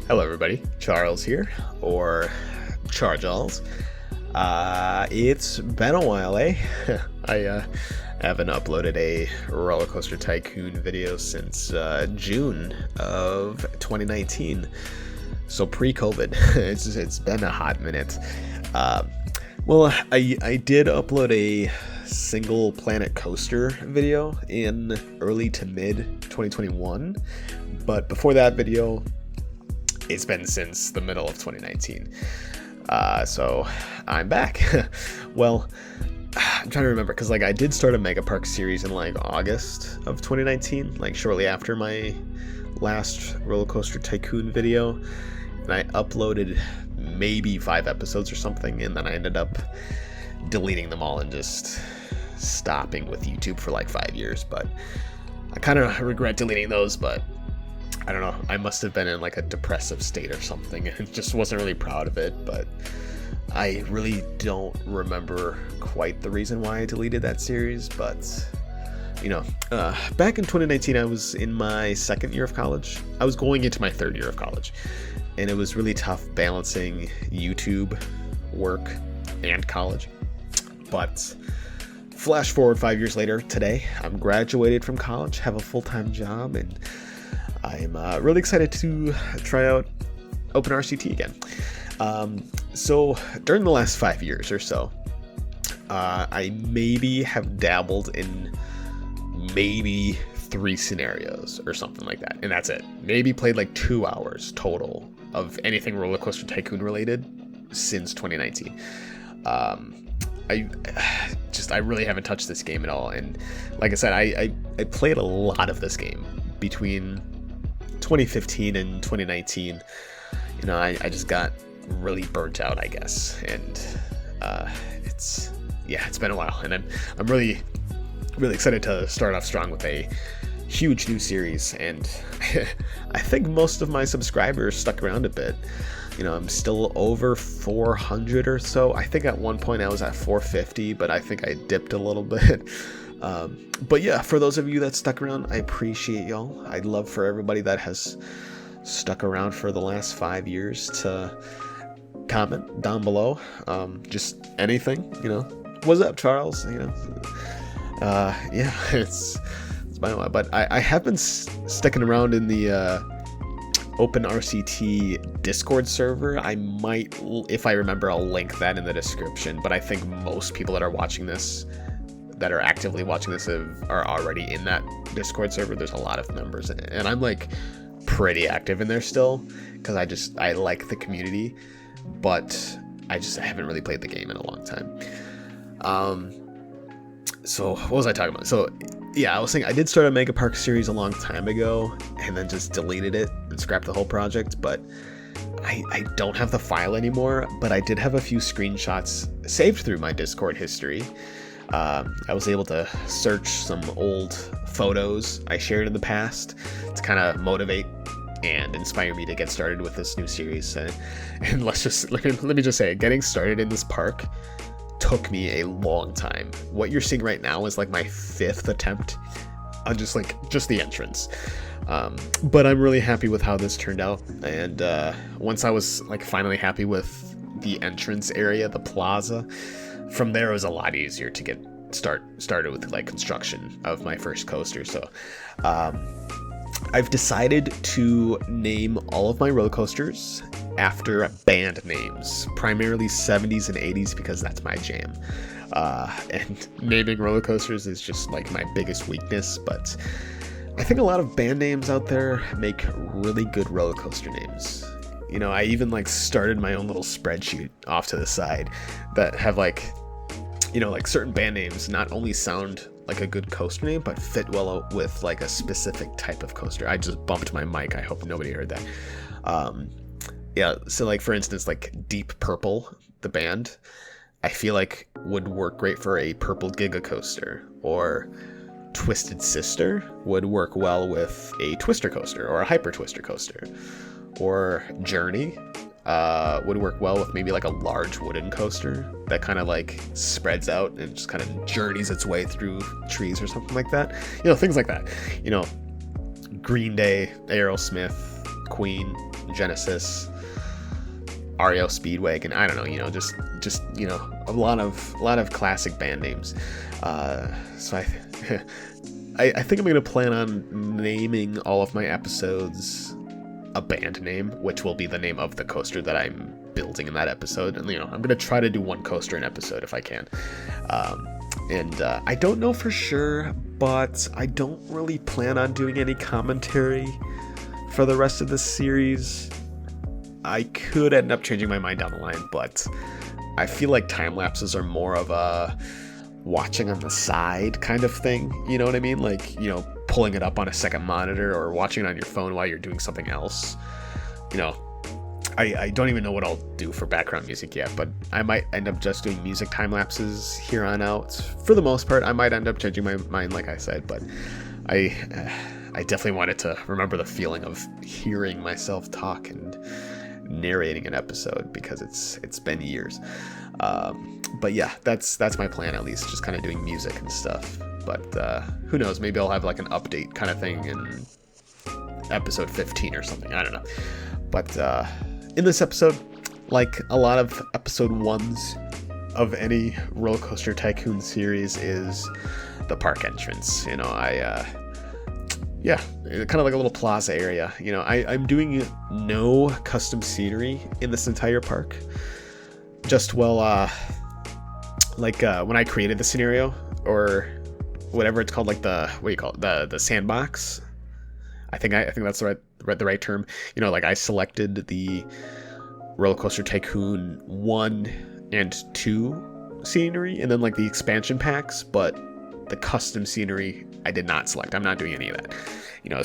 Hello everybody, Charles here, or Charles. It's been a while, eh? I haven't uploaded a Roller Coaster Tycoon video since June of 2019, so pre-COVID. It's been a hot minute. Well, I did upload a single planet coaster video in early to mid 2021, but before that video, it's been since the middle of 2019. So I'm back. Well, I'm trying to remember because I did start a Mega Park series in August of 2019, shortly after my last Roller Coaster Tycoon video, and I uploaded maybe 5 episodes or something, and then I ended up deleting them all and just stopping with YouTube for 5 years. But I kind of regret deleting those, but I don't know, I must have been in a depressive state or something and just wasn't really proud of it. But I really don't remember quite the reason why I deleted that series. But back in 2019, I was in my second year of college. I was going into my third year of college, and it was really tough balancing YouTube, work, and college. But flash forward 5 years later, today, I'm graduated from college, have a full-time job, and I'm really excited to try out OpenRCT again. So during the last 5 years or so, I maybe have dabbled in maybe 3 scenarios or something like that, and that's it. Maybe played 2 hours total of anything Roller Coaster Tycoon related since 2019. I really haven't touched this game at all, and like I said, I played a lot of this game between 2015 and 2019. I just got really burnt out, I guess, and it's been a while, and I'm really excited to start off strong with a huge new series. And I think most of my subscribers stuck around a bit. I'm still over 400 or so. I think at one point I was at 450, but I think I dipped a little bit. But yeah, for those of you that stuck around, I appreciate y'all. I'd love for everybody that has stuck around for the last 5 years to comment down below. Just anything, what's up, Charles? Yeah, it's been a while, but I have been sticking around in the OpenRCT Discord server. I might, if I remember, I'll link that in the description, but I think most people that are watching this, that are actively watching this, are already in that Discord server. There's a lot of members in it, and I'm pretty active in there still because I like the community, but I haven't really played the game in a long time. So what was I talking about? So yeah, I was saying I did start a Mega Park series a long time ago and then just deleted it and scrapped the whole project, but I don't have the file anymore. But I did have a few screenshots saved through my Discord history. I was able to search some old photos I shared in the past to kind of motivate and inspire me to get started with this new series. And let me just say, getting started in this park took me a long time. What you're seeing right now is my 5th attempt on just the entrance. But I'm really happy with how this turned out. And once I was finally happy with the entrance area, the plaza, from there it was a lot easier to get started with construction of my first coaster. So I've decided to name all of my roller coasters after band names, primarily 70s and 80s, because that's my jam. And naming roller coasters is just my biggest weakness, but I think a lot of band names out there make really good roller coaster names. I even started my own little spreadsheet off to the side that have certain band names not only sound like a good coaster name, but fit well with a specific type of coaster. I just bumped my mic. I hope nobody heard that. Yeah, so for instance, Deep Purple, the band, I feel would work great for a purple Giga coaster, or Twisted Sister would work well with a Twister coaster or a Hyper Twister coaster, or Journey would work well with maybe a large wooden coaster that kind of spreads out and just kind of journeys its way through trees or something like that. Things like that. Green Day, Aerosmith, Queen, Genesis, REO Speedwagon. I don't know, just a lot of classic band names. So I think I'm gonna plan on naming all of my episodes a band name, which will be the name of the coaster that I'm building in that episode. And I'm gonna try to do one coaster an episode if I can. And I don't know for sure, but I don't really plan on doing any commentary for the rest of this series. I could end up changing my mind down the line, but I feel like time lapses are more of a watching on the side kind of thing. You know what I mean? Like, pulling it up on a second monitor or watching it on your phone while you're doing something else. I don't even know what I'll do for background music yet, but I might end up just doing music time lapses here on out. For the most part, I might end up changing my mind, like I said, but I definitely wanted to remember the feeling of hearing myself talk and narrating an episode, because it's been years. But yeah, that's my plan, at least, just kind of doing music and stuff. But who knows, maybe I'll have like an update kind of thing in episode 15 or something, I don't know. But in this episode, like a lot of episode 1s of any Roller Coaster Tycoon series, is the park entrance. Kind of like a little plaza area. I'm doing no custom scenery in this entire park. Just when I created the scenario, or whatever it's called, like the sandbox. I think that's the right term. I selected the Roller Coaster Tycoon 1 and 2 scenery, and then like the expansion packs, but the custom scenery I did not select. I'm not doing any of that.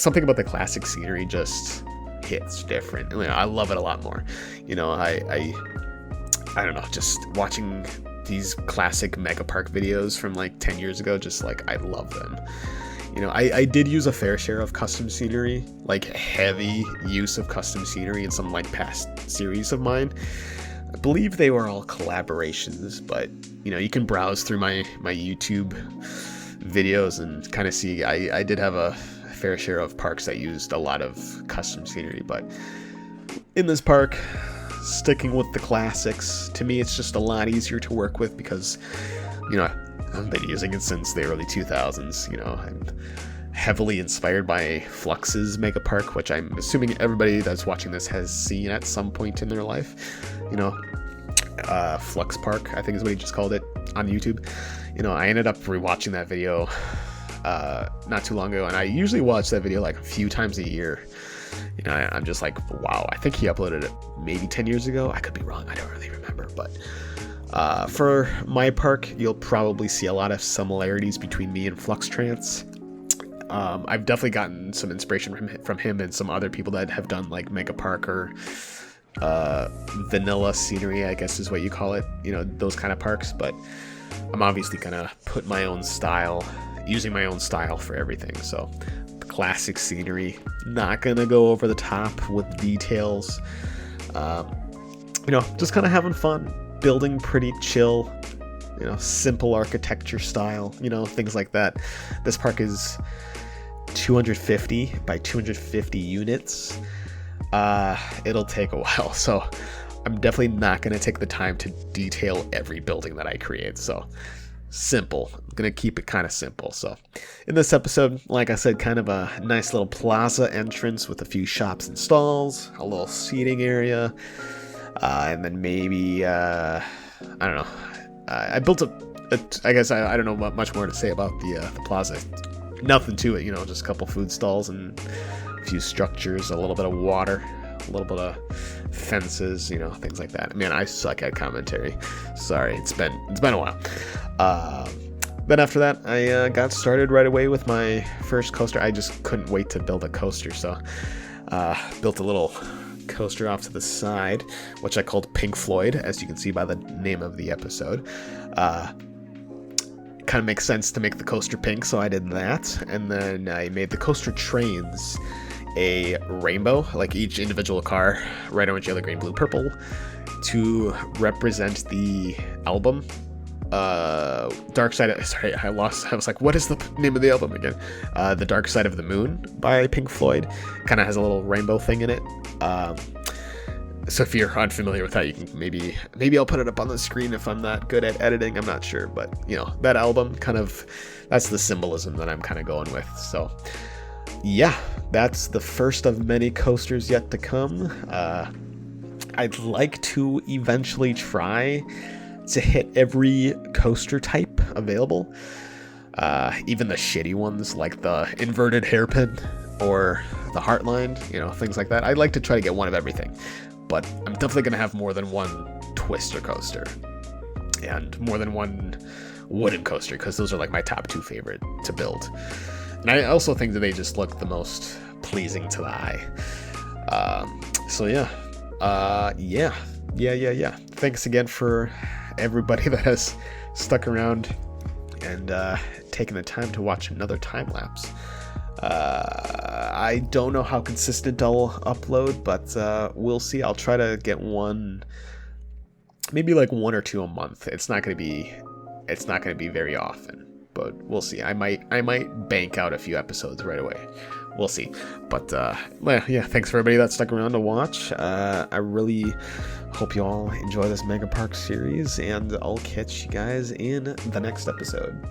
Something about the classic scenery just hits different. I love it a lot more. I don't know, just watching these classic Mega Park videos from like 10 years ago, just like, I love them. I did use a fair share of custom scenery, like heavy use of custom scenery in some like past series of mine. I believe they were all collaborations, but you can browse through my YouTube videos and kind of see I did have a fair share of parks that used a lot of custom scenery. But in this park, sticking with the classics, to me it's just a lot easier to work with, because I've been using it since the early 2000s. I'm heavily inspired by Flux's Mega Park, which I'm assuming everybody that's watching this has seen at some point in their life. Flux Park, I think is what he just called it on YouTube. I ended up rewatching that video not too long ago, and I usually watch that video like a few times a year. I'm just like, wow, I think he uploaded it maybe 10 years ago. I could be wrong, I don't really remember, but for my park, you'll probably see a lot of similarities between me and Flux Trance. I've definitely gotten some inspiration from him and some other people that have done like Mega Park or vanilla scenery, I guess is what you call it, those kind of parks. But I'm obviously gonna put my own style, using my own style for everything. So the classic scenery, not gonna go over the top with details. Just kind of having fun, building pretty chill, simple architecture style, things like that. This park is 250 by 250 units. It'll take a while, so I'm definitely not going to take the time to detail every building that I create. So simple. I'm going to keep it kind of simple. So in this episode, like I said, kind of a nice little plaza entrance with a few shops and stalls, a little seating area, and then maybe I don't know. I built I guess I don't know much more to say about the plaza. Nothing to it, just a couple food stalls and a few structures, a little bit of water, a little bit of fences, things like that. Man, I suck at commentary. Sorry, it's been a while. Then after that, I got started right away with my first coaster. I just couldn't wait to build a coaster, so built a little coaster off to the side, which I called Pink Floyd, as you can see by the name of the episode. Kind of makes sense to make the coaster pink, so I did that. And then I made the coaster trains a rainbow, like each individual car, red, orange, yellow, green, blue, purple, to represent the album. Dark Side sorry, I was like, what is the name of the album again? The Dark Side of the Moon by Pink Floyd. Kind of has a little rainbow thing in it. So if you're unfamiliar with that, you can maybe I'll put it up on the screen if I'm not good at editing. I'm not sure, but that album that's the symbolism that I'm kind of going with. So yeah, that's the first of many coasters yet to come. I'd like to eventually try to hit every coaster type available, even the shitty ones like the inverted hairpin or the Heartline, things like that. I'd like to try to get one of everything, but I'm definitely going to have more than one twister coaster and more than one wooden coaster, because those are like my top 2 favorite to build. And I also think that they just look the most pleasing to the eye. So yeah. Thanks again for everybody that has stuck around and taken the time to watch another time lapse. I don't know how consistent I'll upload, but we'll see. I'll try to get one, maybe like 1 or 2 a month. It's not going to be very often, but we'll see. I might bank out a few episodes right away. We'll see. But thanks for everybody that stuck around to watch. I really hope you all enjoy this Mega Park series, and I'll catch you guys in the next episode.